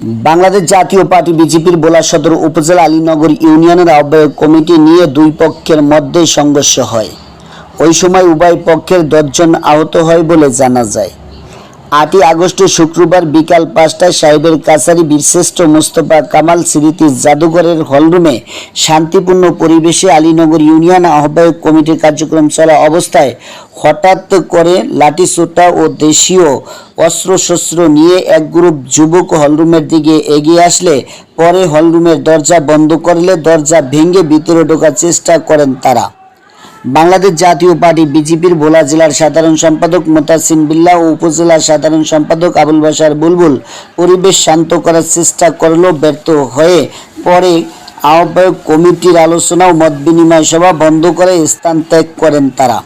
বাংলাদেশ জাতীয় পার্টি বিজেপির ভোলা সদর উপজেলা আলীনগর ইউনিয়নের আহ্বায়ক কমিটি নিয়ে দুই পক্ষের মধ্যে সংঘর্ষ হয়। ওই সময় উভয় পক্ষের 10 জন আহত হয় বলে জানা যায়। 8 আগস্ট শুক্রবার বিকাল 5টায় সাহেবের কাছারি বীরশ্রেষ্ঠ মোস্তফা কামাল স্মৃতি জাদুঘরের হলরুমে শান্তিপূর্ণ পরিবেশে আলীনগর ইউনিয়ন আহ্বায়ক কমিটির কার্যক্রম চলা অবস্থায় হঠাৎ করে লাঠিসোঁটা ও দেশীয় অস্ত্রশস্ত্র নিয়ে এক গ্রুপ যুবক হলরুমের দিকে এগিয়ে আসলে পরে হলরুমের দরজা বন্ধ করলে দরজা ভেঙে ভিতরে ঢোকার চেষ্টা করেন তারা। বাংলাদেশ জাতীয় পার্টি বিজেপির ভোলা জেলার সাধারণ সম্পাদক মোতাসিম বিল্লাহ ও উপজেলা সাধারণ সম্পাদক আবুল বাশার বুলবুল পরিবেশ শান্ত করার চেষ্টা করলেও ব্যর্থ হয়ে পরে আহ্বায়ক কমিটির আলোচনা ও মতবিনিময় সভা বন্ধ করে স্থান ত্যাগ করেন তারা।